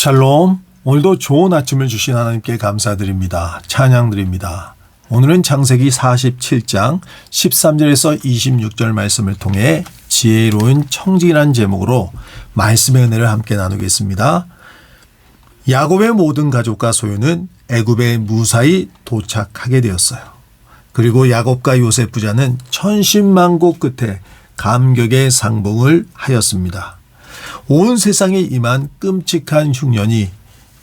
샬롬. 오늘도 좋은 아침을 주신 하나님께 감사드립니다. 찬양드립니다. 오늘은 창세기 47장 13절에서 26절 말씀을 통해 지혜로운 청지기라는 제목으로 말씀의 은혜를 함께 나누겠습니다. 야곱의 모든 가족과 소유는 애굽에 무사히 도착하게 되었어요. 그리고 야곱과 요셉 부자는 천신만고 끝에 감격의 상봉을 하였습니다. 온 세상에 임한 끔찍한 흉년이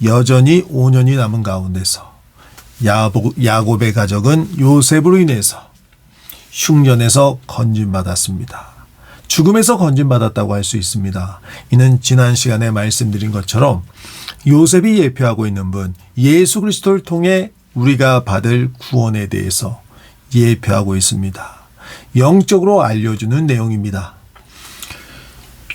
여전히 5년이 남은 가운데서 야곱의 가족은 요셉으로 인해서 흉년에서 건진받았습니다. 죽음에서 건진받았다고 할 수 있습니다. 이는 지난 시간에 말씀드린 것처럼 요셉이 예표하고 있는 분 예수 그리스도를 통해 우리가 받을 구원에 대해서 예표하고 있습니다. 영적으로 알려주는 내용입니다.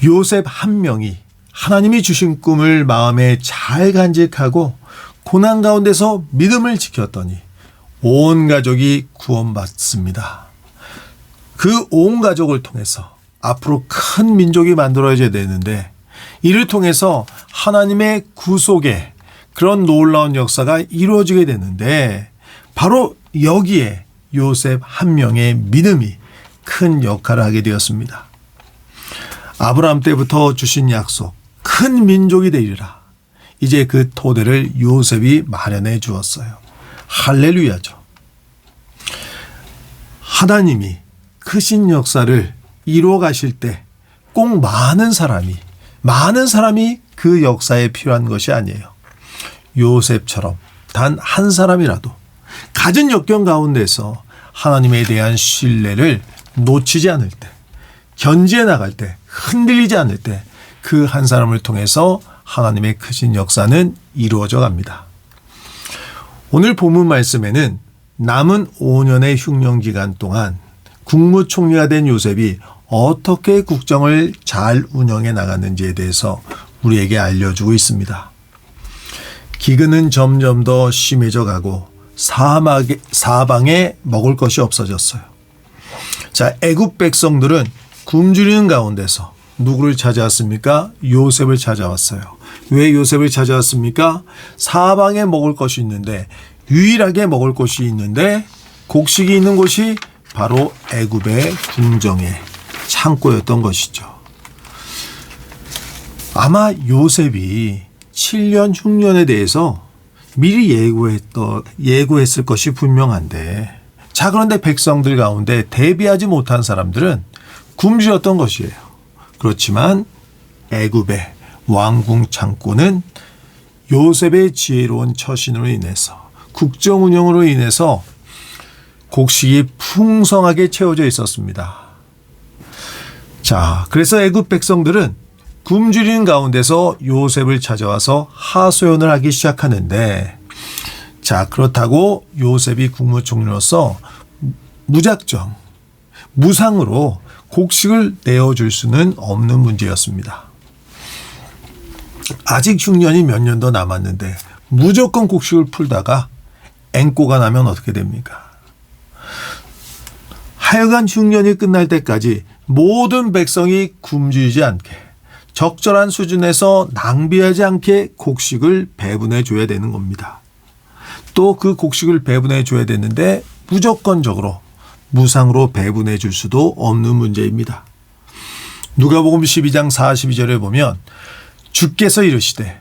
요셉 한 명이 하나님이 주신 꿈을 마음에 잘 간직하고 고난 가운데서 믿음을 지켰더니 온 가족이 구원받습니다. 그 온 가족을 통해서 앞으로 큰 민족이 만들어져야 되는데 이를 통해서 하나님의 구속의 그런 놀라운 역사가 이루어지게 되는데 바로 여기에 요셉 한 명의 믿음이 큰 역할을 하게 되었습니다. 아브라함 때부터 주신 약속, 큰 민족이 되리라. 이제 그 토대를 요셉이 마련해 주었어요. 할렐루야죠. 하나님이 크신 역사를 이루어 가실 때 꼭 많은 사람이 그 역사에 필요한 것이 아니에요. 요셉처럼 단 한 사람이라도 갖은 역경 가운데서 하나님에 대한 신뢰를 놓치지 않을 때, 견지해 나갈 때, 흔들리지 않을 때 그 한 사람을 통해서 하나님의 크신 역사는 이루어져 갑니다. 오늘 본문 말씀에는 남은 5년의 흉년 기간 동안 국무총리가 된 요셉이 어떻게 국정을 잘 운영해 나갔는지에 대해서 우리에게 알려주고 있습니다. 기근은 점점 더 심해져 가고 사방에 먹을 것이 없어졌어요. 자, 애굽 백성들은 굶주리는 가운데서 누구를 찾아왔습니까? 요셉을 찾아왔어요. 왜 요셉을 찾아왔습니까? 사방에 먹을 것이 있는데 유일하게 먹을 것이 있는데 곡식이 있는 곳이 바로 애굽의 궁정의 창고였던 것이죠. 아마 요셉이 7년 흉년에 대해서 미리 예고했을 것이 분명한데 자, 그런데 백성들 가운데 대비하지 못한 사람들은 굶주렸던 것이에요. 그렇지만 애굽의 왕궁 창고는 요셉의 지혜로운 처신으로 인해서 국정 운영으로 인해서 곡식이 풍성하게 채워져 있었습니다. 자, 그래서 애굽 백성들은 굶주리는 가운데서 요셉을 찾아와서 하소연을 하기 시작하는데 자, 그렇다고 요셉이 국무총리로서 무작정, 무상으로 곡식을 내어줄 수는 없는 문제였습니다. 아직 흉년이 몇 년 더 남았는데 무조건 곡식을 풀다가 앵꼬가 나면 어떻게 됩니까? 하여간 흉년이 끝날 때까지 모든 백성이 굶주리지 않게 적절한 수준에서 낭비하지 않게 곡식을 배분해 줘야 되는 겁니다. 또 그 곡식을 배분해 줘야 되는데 무조건적으로 무상으로 배분해 줄 수도 없는 문제입니다. 누가복음 12장 42절에 보면 주께서 이르시되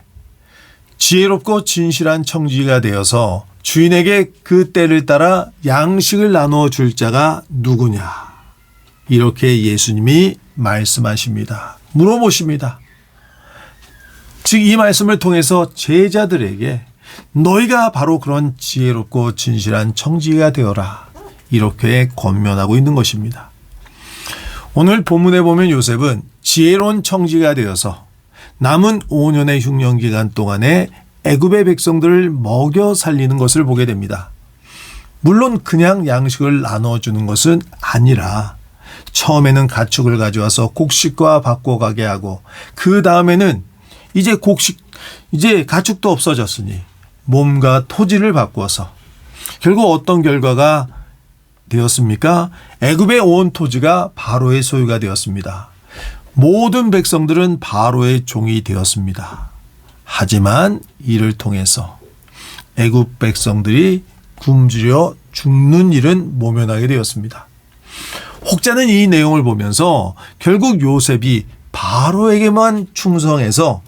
지혜롭고 진실한 청지기가 되어서 주인에게 그 때를 따라 양식을 나누어 줄 자가 누구냐. 이렇게 예수님이 말씀하십니다. 물어보십니다. 즉 이 말씀을 통해서 제자들에게 너희가 바로 그런 지혜롭고 진실한 청지기가 되어라. 이렇게 권면하고 있는 것입니다. 오늘 본문에 보면 요셉은 지혜로운 청지기가 되어서 남은 5년의 흉년 기간 동안에 애굽의 백성들을 먹여 살리는 것을 보게 됩니다. 물론 그냥 양식을 나눠주는 것은 아니라 처음에는 가축을 가져와서 곡식과 바꿔가게 하고 그 다음에는 이제 가축도 없어졌으니 몸과 토지를 바꾸어서 결국 어떤 결과가 되었습니까? 애굽의 온 토지가 바로의 소유가 되었습니다. 모든 백성들은 바로의 종이 되었습니다. 하지만 이를 통해서 애굽 백성들이 굶주려 죽는 일은 모면하게 되었습니다. 혹자는 이 내용을 보면서 결국 요셉이 바로에게만 충성해서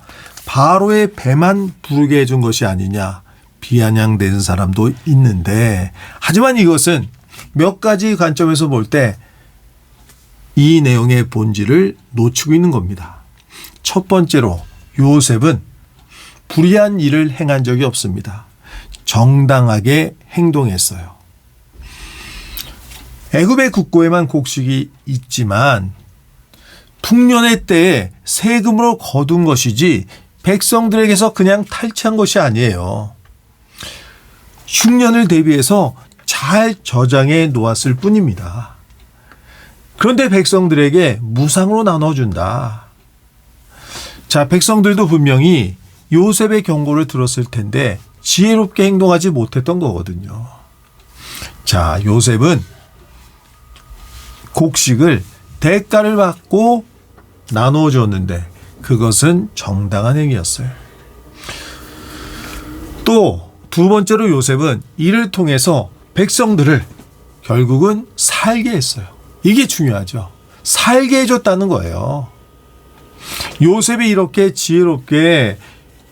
바로의 배만 부르게 해준 것이 아니냐 비아냥대는 사람도 있는데, 하지만 이것은 몇 가지 관점에서 볼 때 이 내용의 본질을 놓치고 있는 겁니다. 첫 번째로 요셉은 불의한 일을 행한 적이 없습니다. 정당하게 행동했어요. 애굽의 국고에만 곡식이 있지만 풍년의 때에 세금으로 거둔 것이지 백성들에게서 그냥 탈취한 것이 아니에요. 흉년을 대비해서 잘 저장해 놓았을 뿐입니다. 그런데 백성들에게 무상으로 나눠준다. 자, 백성들도 분명히 요셉의 경고를 들었을 텐데 지혜롭게 행동하지 못했던 거거든요. 자, 요셉은 곡식을 대가를 받고 나눠줬는데 그것은 정당한 행위였어요. 또 두 번째로 요셉은 이를 통해서 백성들을 결국은 살게 했어요. 이게 중요하죠. 살게 해줬다는 거예요. 요셉이 이렇게 지혜롭게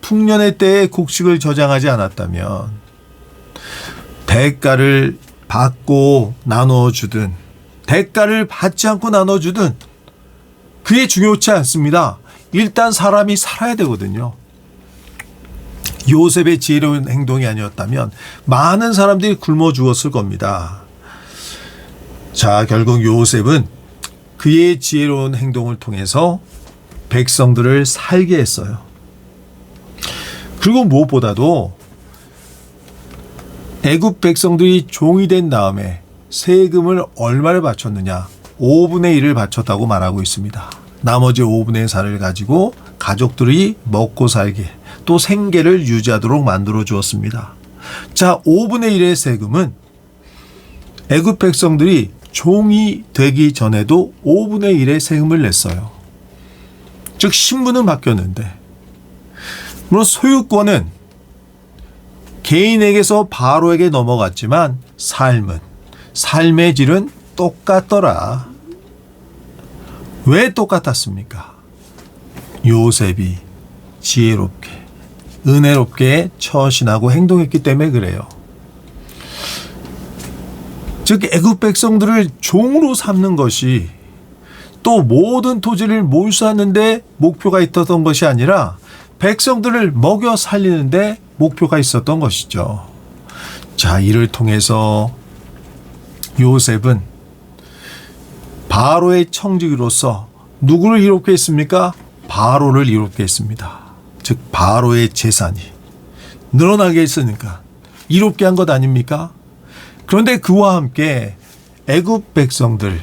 풍년의 때에 곡식을 저장하지 않았다면 대가를 받고 나눠주든 대가를 받지 않고 나눠주든 그게 중요치 않습니다. 일단 사람이 살아야 되거든요. 요셉의 지혜로운 행동이 아니었다면 많은 사람들이 굶어 죽었을 겁니다. 자, 결국 요셉은 그의 지혜로운 행동을 통해서 백성들을 살게 했어요. 그리고 무엇보다도 애굽 백성들이 종이 된 다음에 세금을 얼마를 바쳤느냐? 5분의 1을 바쳤다고 말하고 있습니다. 나머지 5분의 4를 가지고 가족들이 먹고 살게 또 생계를 유지하도록 만들어 주었습니다. 자, 5분의 1의 세금은 애굽 백성들이 종이 되기 전에도 5분의 1의 세금을 냈어요. 즉 신분은 바뀌었는데, 물론 소유권은 개인에게서 바로에게 넘어갔지만 삶의 질은 똑같더라. 왜 똑같았습니까? 요셉이 지혜롭게 은혜롭게 처신하고 행동했기 때문에 그래요. 즉 애굽 백성들을 종으로 삼는 것이 또 모든 토지를 몰수하는데 목표가 있었던 것이 아니라 백성들을 먹여 살리는데 목표가 있었던 것이죠. 자, 이를 통해서 요셉은 바로의 청지기로서 누구를 이롭게 했습니까? 바로를 이롭게 했습니다. 즉 바로의 재산이 늘어나게 했으니까 이롭게 한 것 아닙니까? 그런데 그와 함께 애굽 백성들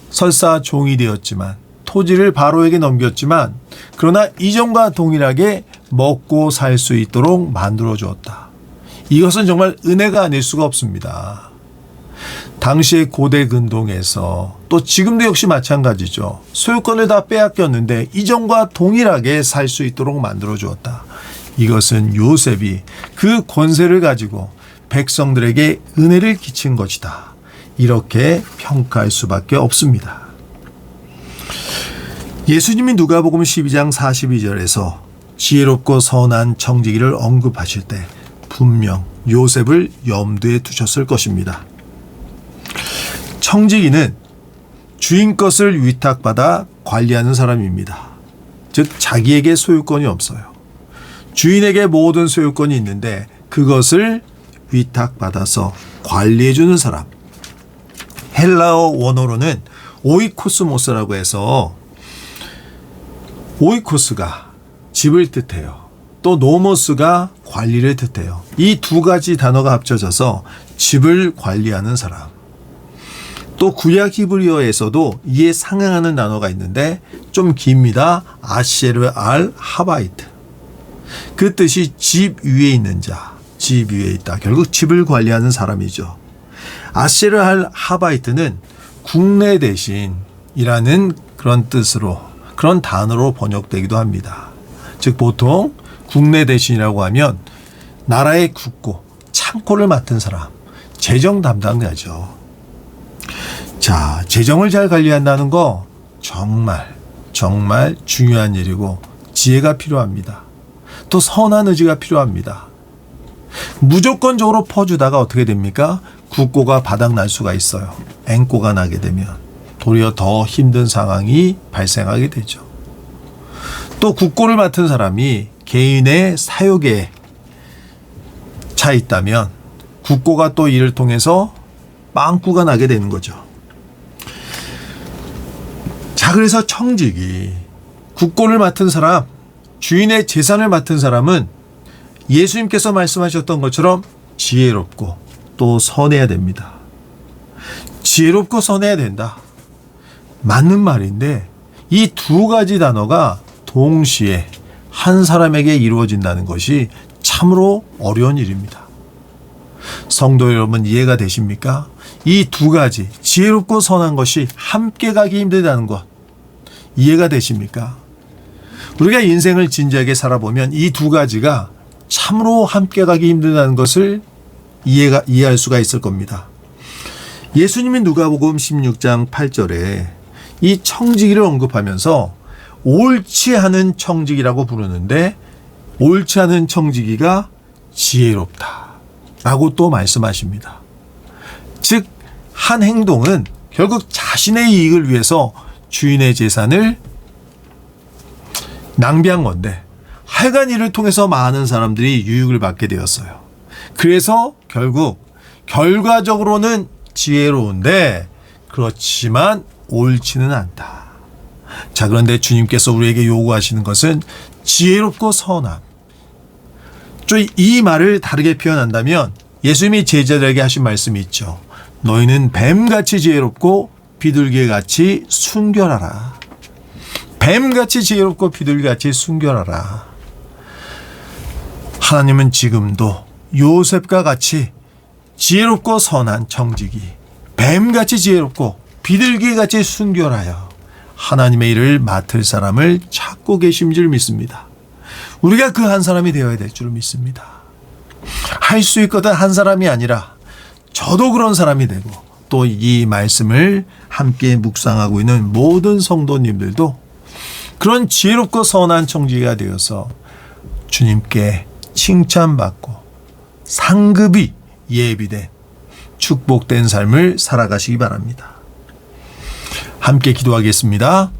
설사 종이 되었지만 토지를 바로에게 넘겼지만 그러나 이전과 동일하게 먹고 살 수 있도록 만들어 주었다. 이것은 정말 은혜가 아닐 수가 없습니다. 당시의 고대 근동에서 또 지금도 역시 마찬가지죠. 소유권을 다 빼앗겼는데 이전과 동일하게 살 수 있도록 만들어 주었다. 이것은 요셉이 그 권세를 가지고 백성들에게 은혜를 끼친 것이다. 이렇게 평가할 수밖에 없습니다. 예수님이 누가복음 12장 42절에서 지혜롭고 선한 청지기를 언급하실 때 분명 요셉을 염두에 두셨을 것입니다. 청지기는 주인 것을 위탁받아 관리하는 사람입니다. 즉 자기에게 소유권이 없어요. 주인에게 모든 소유권이 있는데 그것을 위탁받아서 관리해주는 사람. 헬라어 원어로는 오이코스모스라고 해서 오이코스가 집을 뜻해요. 또 노모스가 관리를 뜻해요. 이 두 가지 단어가 합쳐져서 집을 관리하는 사람. 또 구약 히브리어에서도 이에 상응하는 단어가 있는데 좀 깁니다. 아셰르 알 하바이트. 그 뜻이 집 위에 있는 자, 집 위에 있다. 결국 집을 관리하는 사람이죠. 아셰르 알 하바이트는 국내 대신이라는 그런 뜻으로 그런 단어로 번역되기도 합니다. 즉 보통 국내 대신이라고 하면 나라의 국고, 창고를 맡은 사람, 재정 담당자죠. 자, 재정을 잘 관리한다는 거 정말 중요한 일이고 지혜가 필요합니다. 또 선한 의지가 필요합니다. 무조건적으로 퍼주다가 어떻게 됩니까? 국고가 바닥날 수가 있어요. 앵꼬가 나게 되면 도리어 더 힘든 상황이 발생하게 되죠. 또 국고를 맡은 사람이 개인의 사욕에 차 있다면 국고가 또 이를 통해서 빵꾸가 나게 되는 거죠. 자, 그래서 청직이 국고를 맡은 사람, 주인의 재산을 맡은 사람은 예수님께서 말씀하셨던 것처럼 지혜롭고 또 선해야 됩니다. 지혜롭고 선해야 된다. 맞는 말인데 이 두 가지 단어가 동시에 한 사람에게 이루어진다는 것이 참으로 어려운 일입니다. 성도 여러분, 이해가 되십니까? 이 두 가지 지혜롭고 선한 것이 함께 가기 힘들다는 것 이해가 되십니까? 우리가 인생을 진지하게 살아보면 이 두 가지가 참으로 함께 가기 힘들다는 것을 이해할 수가 있을 겁니다. 예수님이 누가복음 16장 8절에 이 청지기를 언급하면서 옳지 않은 청지기라고 부르는데 옳지 않은 청지기가 지혜롭다라고 또 말씀하십니다. 즉, 한 행동은 결국 자신의 이익을 위해서 주인의 재산을 낭비한 건데 하여간 이를 통해서 많은 사람들이 유익을 받게 되었어요. 그래서 결과적으로는 지혜로운데 그렇지만 옳지는 않다. 자, 그런데 주님께서 우리에게 요구하시는 것은 지혜롭고 선함. 이 말을 다르게 표현한다면 예수님이 제자들에게 하신 말씀이 있죠. 너희는 뱀같이 지혜롭고 비둘기같이 순결하라. 뱀같이 지혜롭고 비둘기같이 순결하라. 하나님은 지금도 요셉과 같이 지혜롭고 선한 청지기, 뱀같이 지혜롭고 비둘기같이 순결하여 하나님의 일을 맡을 사람을 찾고 계신 줄 믿습니다. 우리가 그 한 사람이 되어야 될 줄 믿습니다. 할 수 있거든 한 사람이 아니라 저도 그런 사람이 되고 또 이 말씀을 함께 묵상하고 있는 모든 성도님들도 그런 지혜롭고 선한 청지기가 되어서 주님께 칭찬받고 상급이 예비된 축복된 삶을 살아가시기 바랍니다. 함께 기도하겠습니다.